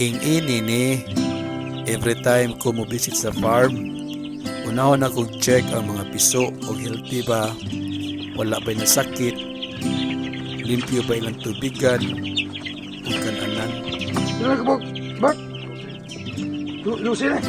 Ini ni, every time ko mo visit sa farm, unahon akong check ang mga piso o healthy ba, wala ba'y nasakit, limpyo ba ilang tubigan, o kananan. Sino ka po? Bak? Lucy na.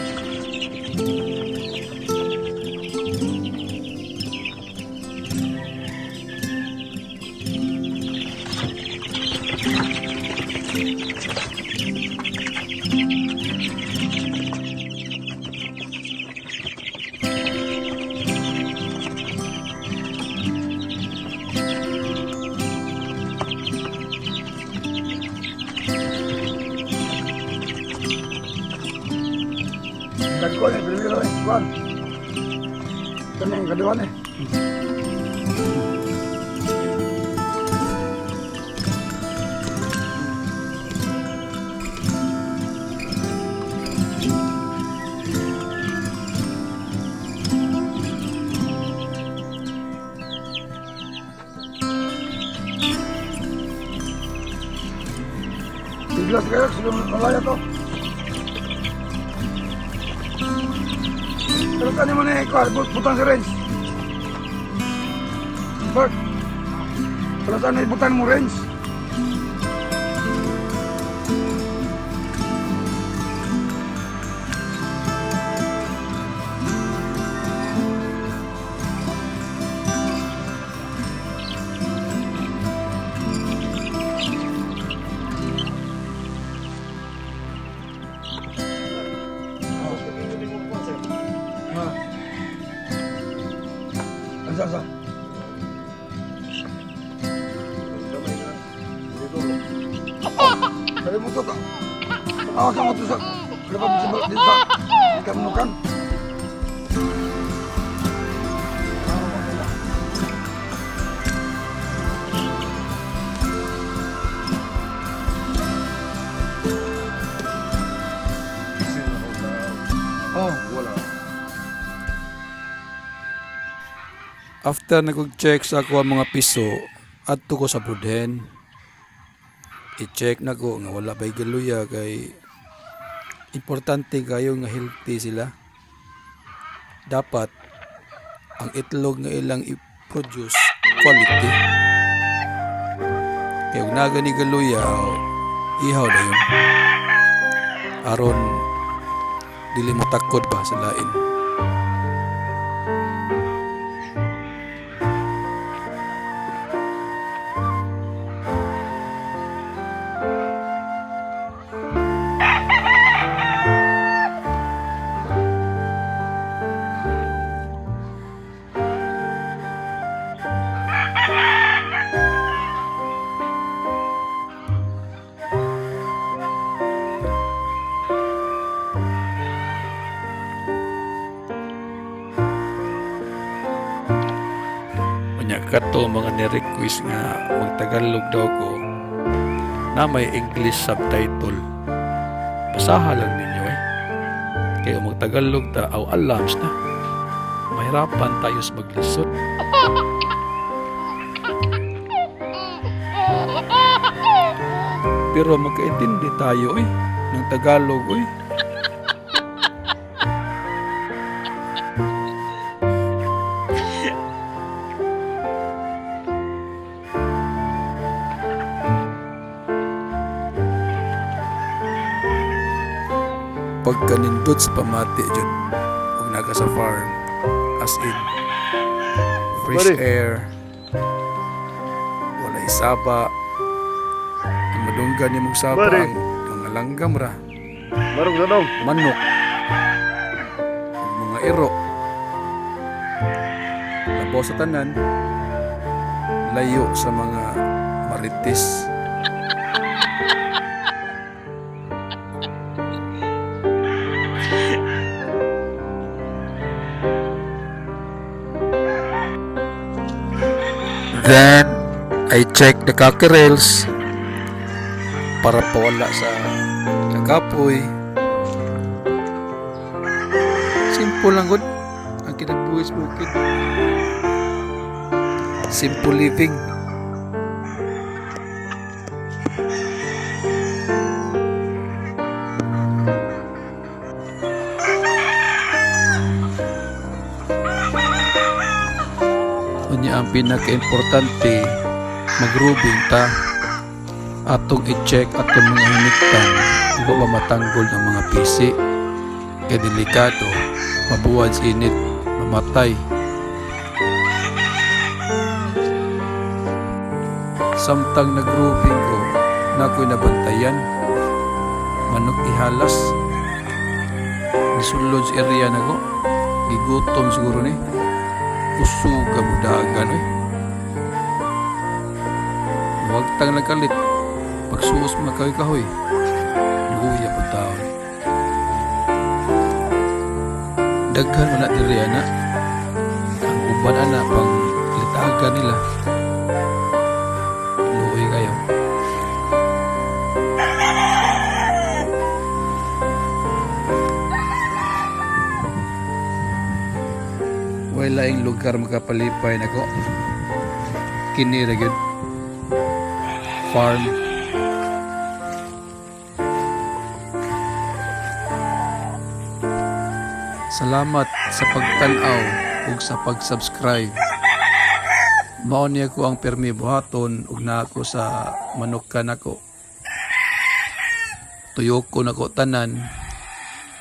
Dagko ni bilbilo eh, kuan. Kani ang kadua ni. Biglas kayo, sebelum malaya to. Pero tani mo na ikaw, butang si Renz. Bert, pero tani butang mo Renz. Asa. Kaya mo to ka. Awas mo to sa. Lepas bisa bisa. Ikan menukan. Oh, wala. After nag-check sa ako ang mga piso, adto ko sa budhen. I-check na ko nga wala ba'y galuya kay importante kayo nga healthy sila. Dapat ang itlog nga ilang i-produce quality. Kaya kung naga ni galuya, ihaw na yun. Aron dili mo takod ba sa lain. Kato mga ni-request nga magtagalog daw ko na may English subtitle. Basaha lang ninyo eh. Kaya magtagalog ta aw alams na. Mahirapan tayo sa maglisod. Pero magkaintindi tayo eh ng Tagalog eh. Pagka nindot sa pamati dyan huwag naga sa farm as in fresh air, walay saba, ang madunggan ni mong saba ang mga langgam ra, manok, ang mga iro, labaw sa tanan, layo sa mga marites. Then, I check the cockerels para pawala sa kakapoy. Simple lang good ang kinagbuhis bukid. Simple living. pinaka-importante magrubing ta atong i-check atong mga hiniktan kung ba matanggol ng mga pisi kay delikado mabuwad sa init mamatay. Samtang nagrubing ko na ako'y nabantayan manok ihalas gisulod sa area na ko gigutom siguro ni usuga budagan huwag tang nagkalit pagsuos makahoy-kahoy luya po taon daghan mo na diri ana ang uban ana pang litagan nila luoy kayo. Wala yung lugar makapalipay na ko. Kini ra gyud farm. Salamat sa pagtan-aw ug sa pag-subscribe. Mao niya ko ang permi buhaton ug na ako sa manukan ako. Tuyok ko nako tanan.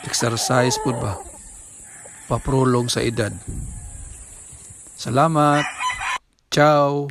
Exercise pud ba? Paprolong sa edad. Salamat. Ciao.